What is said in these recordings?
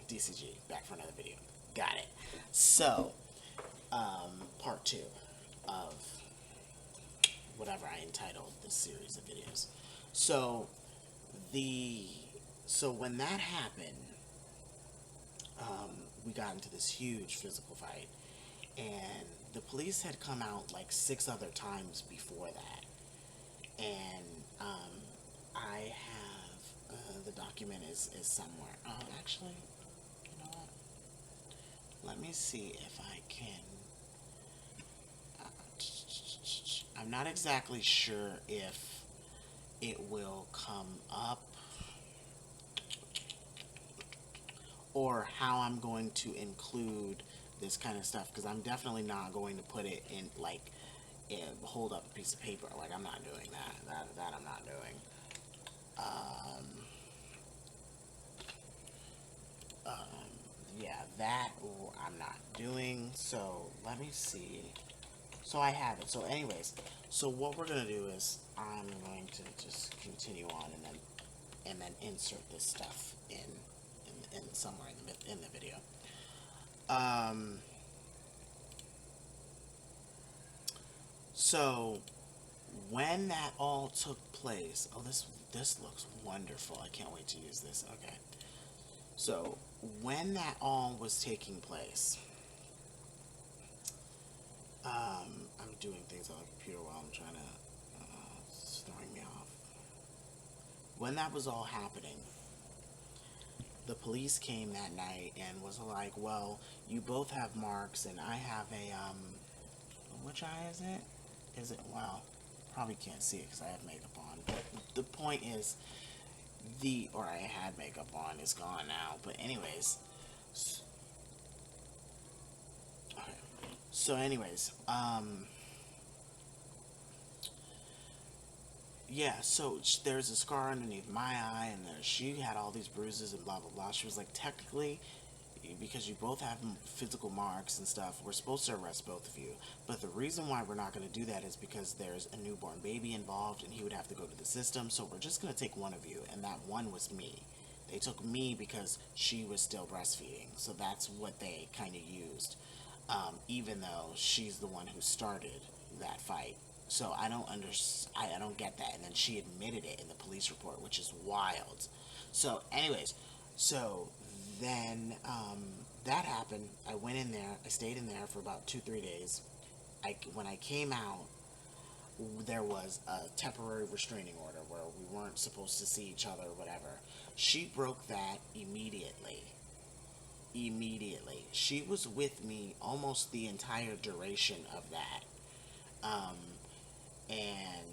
DCG, back for another video. Got it. So, part two of whatever I entitled this series of videos. So, the so when that happened, we got into this huge physical fight, and the police had come out like 6 other times before that, and I have the document is somewhere. Actually, you know what? Let me see if I can. I'm not exactly sure if it will come up or how I'm going to include this kind of stuff, because I'm definitely not going to put it in like hold up a piece of paper. Like, I'm not doing that. That I'm not doing. Yeah, that I'm not doing. So let me see. So I have it. So anyways, so what we're gonna do is I'm going to just continue on and then insert this stuff in somewhere in the video. So when that all took place, oh, this looks wonderful. I can't wait to use this. Okay. So when that all was taking place, I'm doing things on the computer while I'm trying to, it's throwing me off. When that was all happening, the police came that night and was like, well, you both have marks and I have a, which eye is it? Is it, well, probably can't see it because I have makeup on, but the point is, or I had makeup on, it's gone now, but anyways, okay, so anyways, yeah, so there's a scar underneath my eye, and she had all these bruises and blah blah blah. She was like, technically, because you both have physical marks and stuff, we're supposed to arrest both of you. But the reason why we're not going to do that is because there's a newborn baby involved, and he would have to go to the system. So we're just going to take one of you, and that one was me. They took me because she was still breastfeeding, so that's what they kind of used. Even though she's the one who started that fight. So I don't get that. And then she admitted it in the police report, which is wild. So, anyways, so then that happened. I went in there. I stayed in there for about 2-3 days. When I came out, there was a temporary restraining order where we weren't supposed to see each other or whatever. She broke that immediately. Immediately. She was with me almost the entire duration of that. And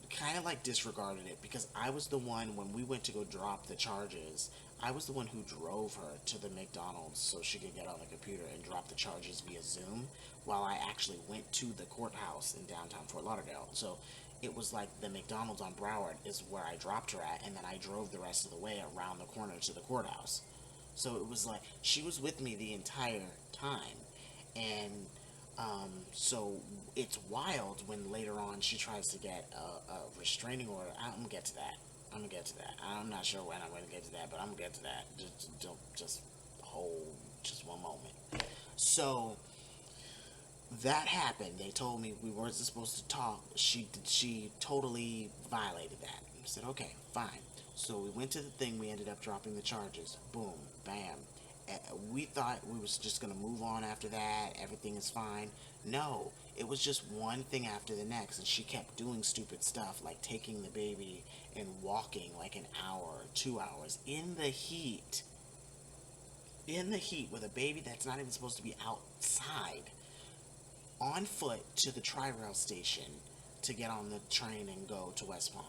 kind of like disregarded it because I was the one, when we went to go drop the charges, I was the one who drove her to the McDonald's so she could get on the computer and drop the charges via Zoom, while I actually went to the courthouse in downtown Fort Lauderdale. So it was like the McDonald's on Broward is where I dropped her at, and then I drove the rest of the way around the corner to the courthouse. So it was like she was with me the entire time. And so it's wild when later on she tries to get a restraining order. I'm gonna get to that. I'm gonna get to that. I'm not sure when I'm gonna get to that, but I'm gonna get to that. Just hold just one moment. So that happened. They told me we weren't supposed to talk. She totally violated that. I said, okay, fine. So we went to the thing. We ended up dropping the charges. Boom, bam. We thought we was just gonna move on after that. Everything is fine. No, it was just one thing after the next, and she kept doing stupid stuff like taking the baby and walking like an hour, 2 hours in the heat. In the heat with a baby that's not even supposed to be outside, on foot to the Tri-Rail station to get on the train and go to West Palm.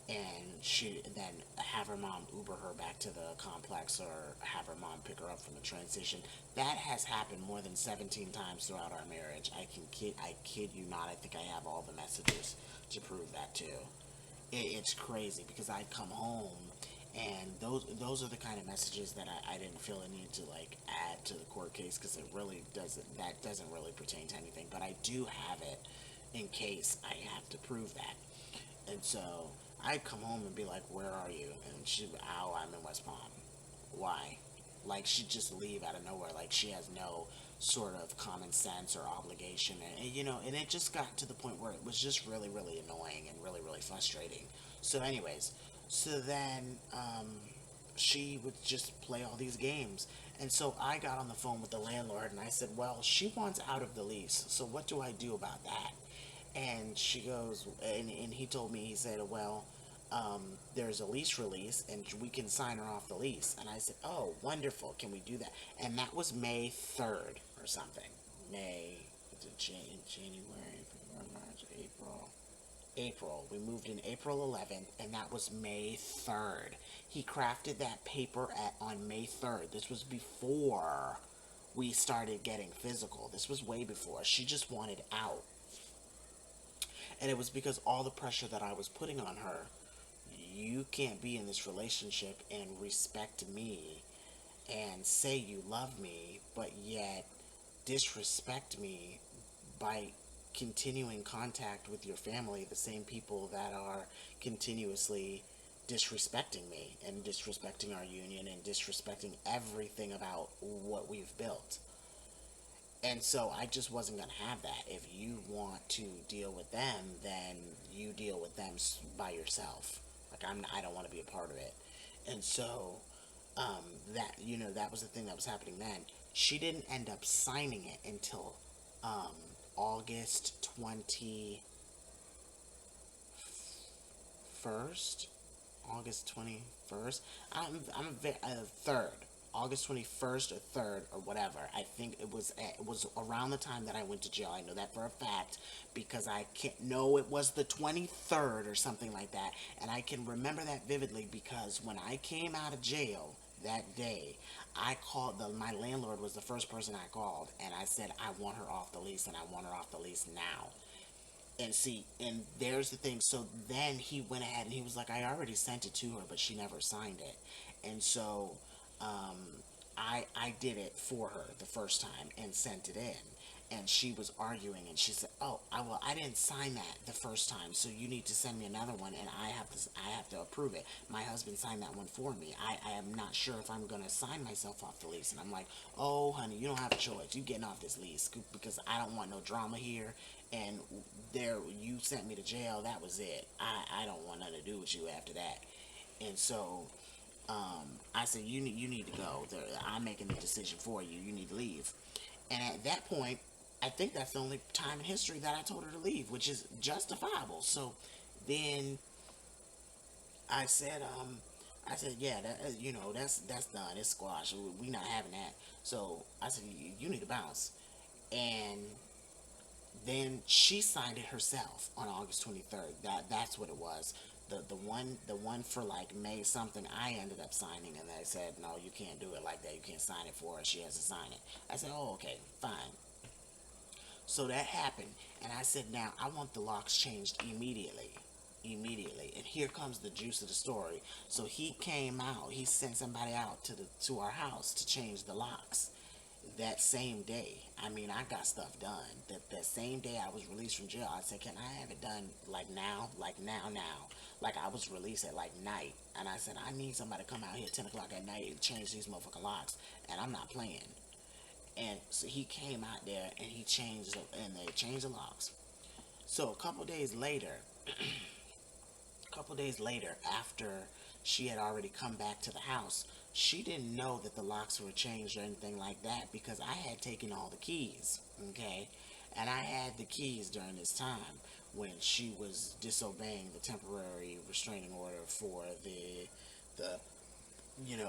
And she then have her mom Uber her back to the complex, or have her mom pick her up from the train station. That has happened more than 17 times throughout our marriage. I kid you not. I think I have all the messages to prove that too. It's crazy because I'd come home, and those are the kind of messages that I didn't feel a need to like add to the court case, because it really doesn't really pertain to anything. But I do have it in case I have to prove that. And so I'd come home and be like, "Where are you?" And she'd be, "Oh, I'm in West Palm." Why? Like, she'd just leave out of nowhere. Like, she has no sort of common sense or obligation. And it just got to the point where it was just really, really annoying and really, really frustrating. So, anyways, so then she would just play all these games. And so I got on the phone with the landlord and I said, "Well, she wants out of the lease. So, what do I do about that?" And she goes, and he told me, he said, "Well, there's a lease release and we can sign her off the lease." And I said, "Oh, wonderful. Can we do that?" And that was May 3rd or something. May, January, February, March, April. April. We moved in April 11th, and that was May 3rd. He crafted that paper on May 3rd. This was before we started getting physical. This was way before. She just wanted out. And it was because all the pressure that I was putting on her. You can't be in this relationship and respect me and say you love me, but yet disrespect me by continuing contact with your family, the same people that are continuously disrespecting me and disrespecting our union and disrespecting everything about what we've built. And so I just wasn't going to have that. If you want to deal with them, then you deal with them by yourself. Like, I don't want to be a part of it. And so that was the thing that was happening then. She didn't end up signing it until um, August 21st. August 21st. Third. August 21st or 3rd or whatever. I think it was around the time that I went to jail. I know that for a fact because I can't know it was the 23rd or something like that. And I can remember that vividly because when I came out of jail that day, I called my landlord was the first person I called and I said I want her off the lease and I want her off the lease now. And see, and there's the thing. So then he went ahead and he was like, "I already sent it to her, but she never signed it." And so um, I did it for her the first time and sent it in. And she was arguing, and she said, "Oh, I didn't sign that the first time, so you need to send me another one, and I have to approve it. My husband signed that one for me. I am not sure if I'm gonna sign myself off the lease." And I'm like, "Oh, honey, you don't have a choice. You getting off this lease because I don't want no drama here. And there, you sent me to jail. That was it. I don't want nothing to do with you after that." And so I said, you need to go. I'm making the decision for you. You need to leave." And at that point, I think that's the only time in history that I told her to leave, which is justifiable. So then I said, yeah, that's done. It's squash. We not having that. So I said, you need to bounce. And then she signed it herself on August 23rd. That's what it was. The one for like May something, I ended up signing, and they said, "No, you can't do it like that. You can't sign it for her. She has to sign it." I said, "Oh, okay, fine." So that happened, and I said, "Now I want the locks changed immediately." Immediately. And here comes the juice of the story. So he came out, he sent somebody out to our house to change the locks that same day. I mean, I got stuff done. That same day I was released from jail, I said, "Can I have it done like now? Like now. Like, I was released at like night. And I said, "I need somebody to come out here at 10 o'clock at night and change these motherfucking locks. And I'm not playing." And so he came out there and and they changed the locks. So a couple days later, after she had already come back to the house, she didn't know that the locks were changed or anything like that because I had taken all the keys, okay? And I had the keys during this time when she was disobeying the temporary restraining order for the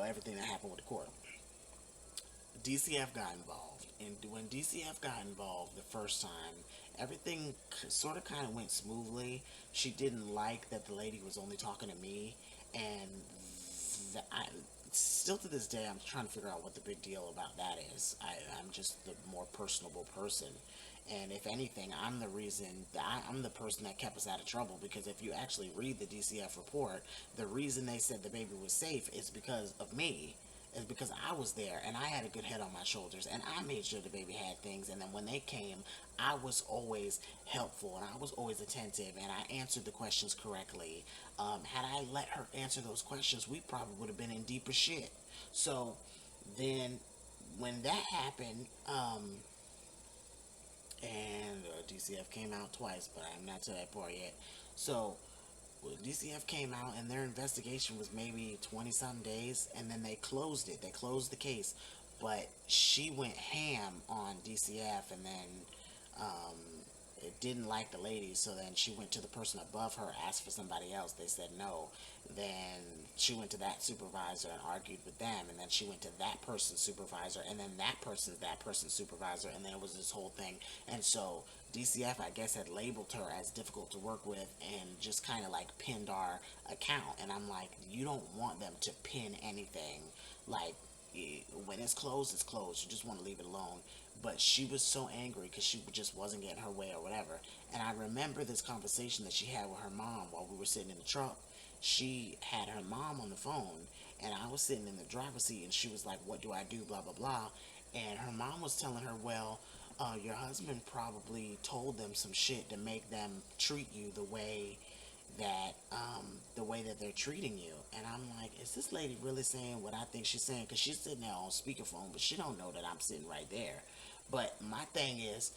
everything that happened with the court. DCF got involved, and when DCF got involved the first time, everything sort of kind of went smoothly. She didn't like that the lady was only talking to me, and I still to this day I'm trying to figure out what the big deal about that is. I'm just the more personable person, and if anything, I'm the reason I'm the person that kept us out of trouble. Because if you actually read the DCF report, the reason they said the baby was safe is because of me. is because I was there and I had a good head on my shoulders and I made sure the baby had things. And then when they came, I was always helpful and I was always attentive and I answered the questions correctly. Had I let her answer those questions, we probably would have been in deeper shit. So then when that happened, and DCF came out twice, but I'm not to that part yet. So well, DCF came out and their investigation was maybe 20 some days, and then they closed it. They closed the case, but she went ham on DCF, and then um, it didn't like the lady, so then she went to the person above her, asked for somebody else. They said no. Then she went to that supervisor and argued with them, and then she went to that person's supervisor, and then that person's supervisor, and then it was this whole thing. And so DCF, I guess, had labeled her as difficult to work with and just kind of like pinned our account. And I'm like, you don't want them to pin anything. Like, when it's closed, it's closed. You just want to leave it alone. But she was so angry because she just wasn't getting her way or whatever. And I remember this conversation that she had with her mom while we were sitting in the truck. She had her mom on the phone, and I was sitting in the driver's seat, and she was like, "What do I do?" Blah blah blah. And her mom was telling her, "Well, your husband probably told them some shit to make them treat you the way that they're treating you." And I'm like, is this lady really saying what I think she's saying? Because she's sitting there on speakerphone, but she don't know that I'm sitting right there. But my thing is,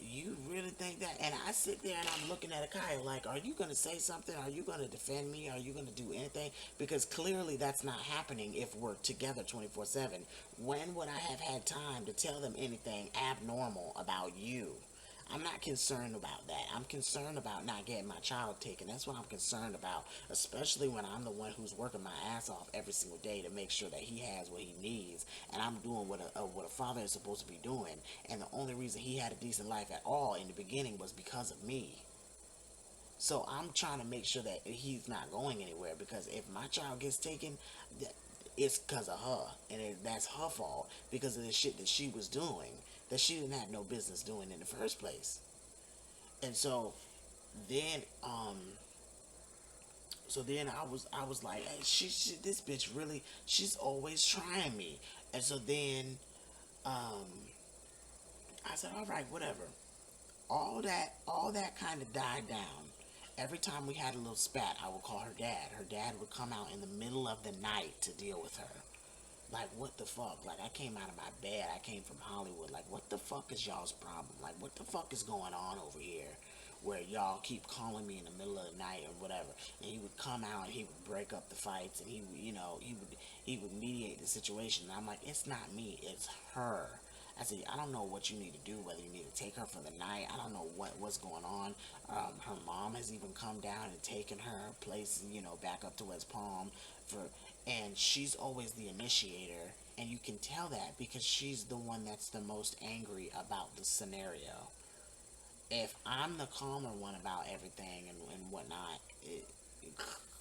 you really think that? And I sit there and I'm looking at Akaya like, are you going to say something? Are you going to defend me? Are you going to do anything? Because clearly that's not happening if we're together 24/7. When would I have had time to tell them anything abnormal about you? I'm not concerned about that. I'm concerned about not getting my child taken. That's what I'm concerned about, especially when I'm the one who's working my ass off every single day to make sure that he has what he needs, and I'm doing what a father is supposed to be doing. And the only reason he had a decent life at all in the beginning was because of me. So I'm trying to make sure that he's not going anywhere, because if my child gets taken, it's because of her, and that's her fault because of the shit that she was doing that she didn't have no business doing in the first place. And then um then I was like, hey, she this bitch really, she's always trying me. And so then um I said, all right, whatever. All that kind of died down. Every time we had a little spat, I would call her dad. Her dad would come out in the middle of the night to deal with her. Like, what the fuck? Like, I came out of my bed. I came from Hollywood. Like, what the fuck is y'all's problem? Like, what the fuck is going on over here? Where y'all keep calling me in the middle of the night or whatever. And he would come out and he would break up the fights and he would mediate the situation. And I'm like, it's not me, it's her. I said, I don't know what you need to do, whether you need to take her for the night. I don't know what's going on. Her mom has even come down and taken her place, back up to West Palm for, and she's always the initiator, and you can tell that because she's the one that's the most angry about the scenario. If I'm the calmer one about everything and whatnot,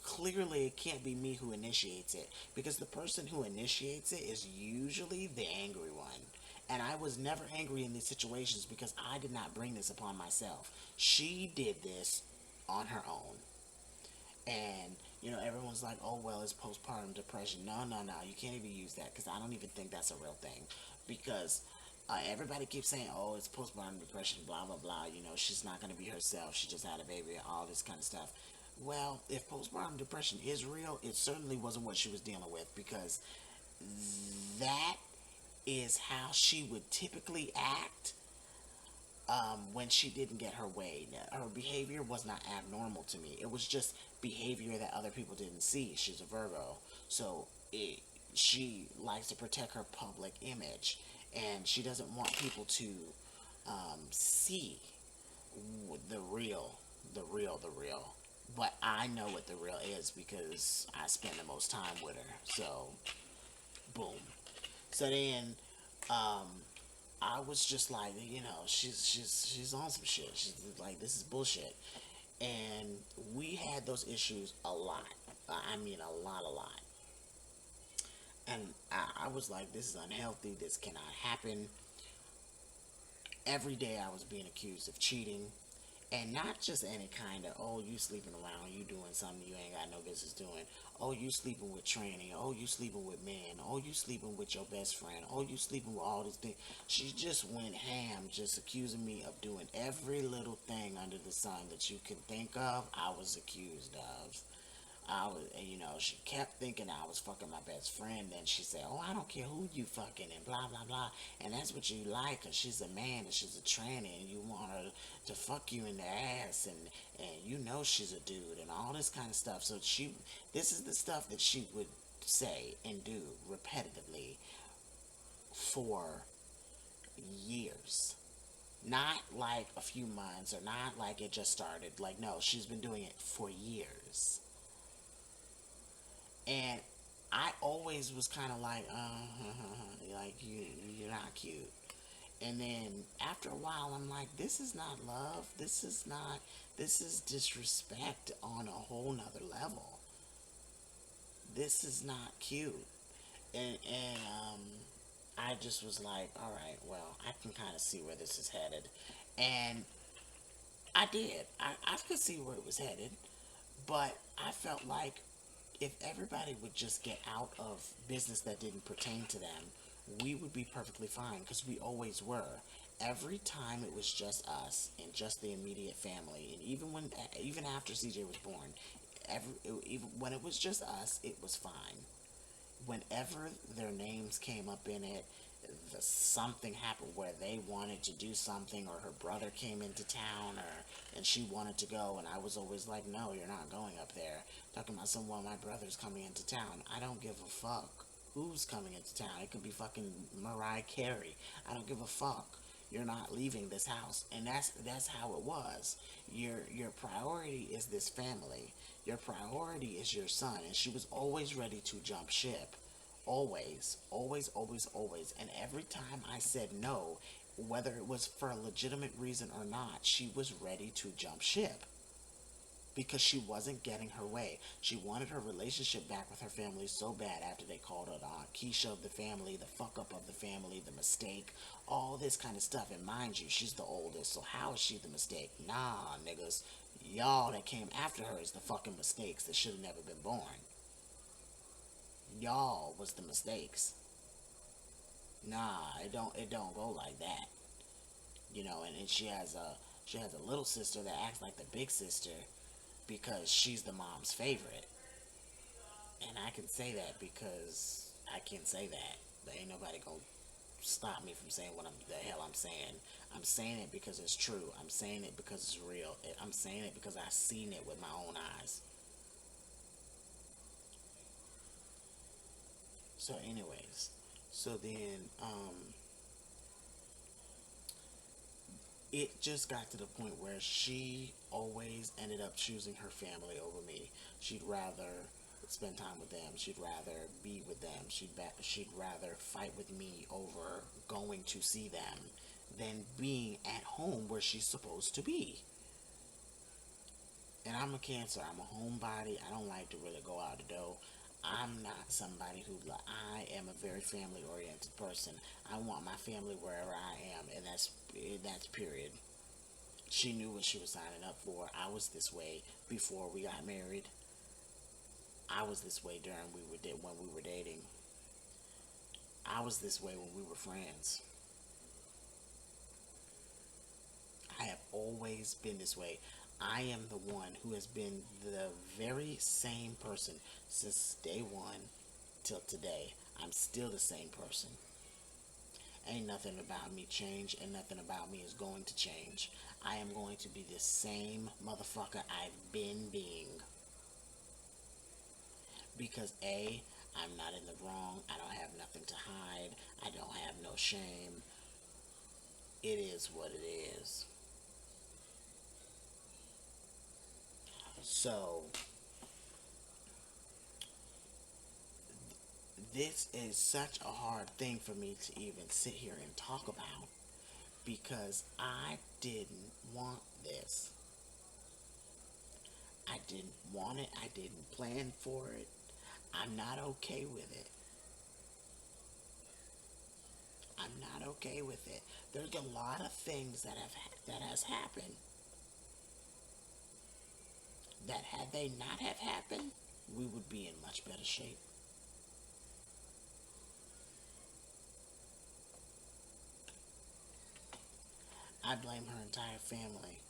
clearly it can't be me who initiates it, because the person who initiates it is usually the angry one. And I was never angry in these situations because I did not bring this upon myself. She did this on her own. And, everyone's like, oh, well, it's postpartum depression. No, no, no. You can't even use that because I don't even think that's a real thing. Because everybody keeps saying, oh, it's postpartum depression, blah, blah, blah. She's not going to be herself. She just had a baby, all this kind of stuff. Well, if postpartum depression is real, it certainly wasn't what she was dealing with, because that is how she would typically act when she didn't get her way. Her behavior was not abnormal to me. It was just behavior that other people didn't see. She's a Virgo. So she likes to protect her public image. And she doesn't want people to see the real, the real, the real. But I know what the real is because I spend the most time with her. So, boom. So then, I was just like, she's on some shit. She's like, this is bullshit. And we had those issues a lot. I mean, a lot, a lot. And I was like, this is unhealthy. This cannot happen. Every day I was being accused of cheating. And not just any kind of, oh, you sleeping around, you doing something you ain't got no business doing. Oh, you sleeping with tranny. Oh, you sleeping with men. Oh, you sleeping with your best friend. Oh, you sleeping with all these things. She just went ham, just accusing me of doing every little thing under the sun that you can think of, I was accused of. I was, you know, she kept thinking I was fucking my best friend. Then she said, "Oh, I don't care who you fucking," and blah blah blah. And that's what you like, cause she's a man and she's a tranny, and you want her to fuck you in the ass, and you know she's a dude, and all this kind of stuff. So this is the stuff that she would say and do repetitively for years. Not like a few months or not like it just started. Like, no, she's been doing it for years. And I always was kind of like, like you're not cute. And then after a while, I'm like, this is not love. This is not. This is disrespect on a whole nother level. This is not cute. And I just was like, all right, well, I can kind of see where this is headed, and I did. I could see where it was headed, but I felt like if everybody would just get out of business that didn't pertain to them, we would be perfectly fine because we always were. Every time it was just us and just the immediate family, and even after CJ was born, even when it was just us, it was fine. Whenever their names came up in it, something happened where they wanted to do something, or her brother came into town, or and she wanted to go, and I was always like, no, you're not going up there. Talking about someone, my brother's coming into town. I don't give a fuck who's coming into town. It could be fucking Mariah Carey. I don't give a fuck. You're not leaving this house, and that's how it was. Your priority is this family. Your priority is your son, and she was always ready to jump ship. Always, always, always, always. And every time I said no, whether it was for a legitimate reason or not, she was ready to jump ship because she wasn't getting her way. She wanted her relationship back with her family so bad after they called her the Aunt Keisha of the family, the fuck up of the family, the mistake, all this kind of stuff. And mind you, she's the oldest, so how is she the mistake? Nah, niggas. Y'all that came after her is the fucking mistakes that should have never been born. Y'all was the mistakes. Nah, it don't go like that. And she has a little sister that acts like the big sister because she's the mom's favorite. And I can say that because I can say that. There ain't nobody gonna stop me from saying what the hell I'm saying. I'm saying it because it's true. I'm saying it because it's real. I'm saying it because I've seen it with my own eyes. So, anyways, so then it just got to the point where she always ended up choosing her family over me. She'd rather spend time with them. She'd rather be with them. She'd rather fight with me over going to see them than being at home where she's supposed to be. And I'm a Cancer. I'm a homebody. I don't like to really go out the door. I'm not somebody who I am a very family oriented person. I want my family wherever I am, and that's period. She knew what she was signing up for. I was this way before we got married. I was this way when we were dating. I was this way when we were friends. I have always been this way. I am the one who has been the very same person since day one till today. I'm still the same person. Ain't nothing about me changed, and nothing about me is going to change. I am going to be the same motherfucker I've been being. Because A, I'm not in the wrong. I don't have nothing to hide. I don't have no shame. It is what it is. So, this is such a hard thing for me to even sit here and talk about because I didn't want this. I didn't want it. I didn't plan for it. I'm not okay with it. I'm not okay with it. There's a lot of things that has happened that had they not have happened, we would be in much better shape. I blame her entire family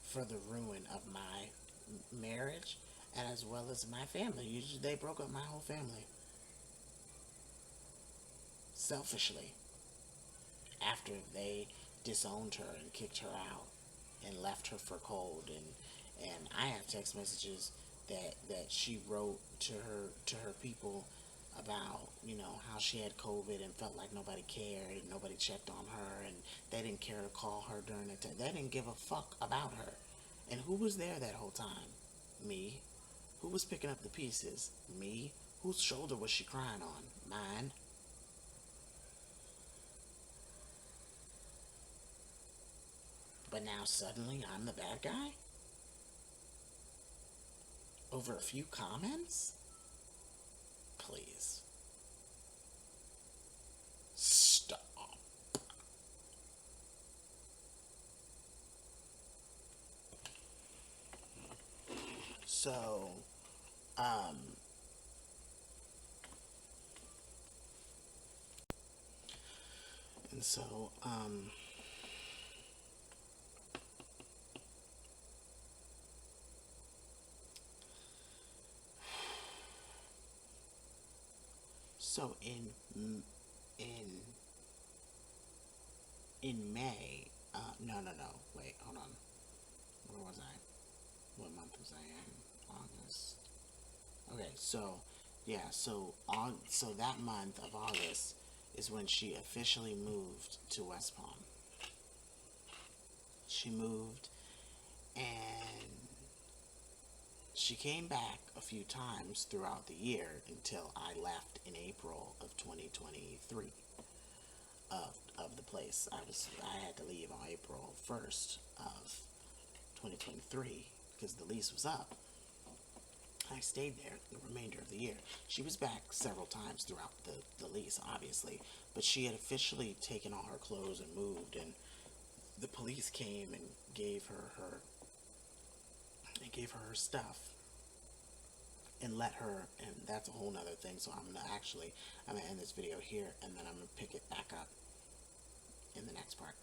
for the ruin of my marriage and as well as my family. They broke up my whole family selfishly after they disowned her and kicked her out and left her for cold. And I have text messages that she wrote to her people about, how she had COVID and felt like nobody cared and nobody checked on her and they didn't care to call her during the time. They didn't give a fuck about her. And who was there that whole time? Me. Who was picking up the pieces? Me. Whose shoulder was she crying on? Mine. But now suddenly I'm the bad guy? Over a few comments? Please. Stop. So, um, and so, so in May, no, wait, hold on. Where was I? What month was I in? August. Okay, so yeah, so that month of August is when she officially moved to West Palm. She moved and she came back a few times throughout the year until I left in April of 2023 of the place. I had to leave on April 1st of 2023 because the lease was up. I stayed there the remainder of the year. She was back several times throughout the lease, obviously, but she had officially taken all her clothes and moved, and the police came and gave her her stuff and let her, and that's a whole nother thing. So I'm gonna end this video here, and then I'm gonna pick it back up in the next part.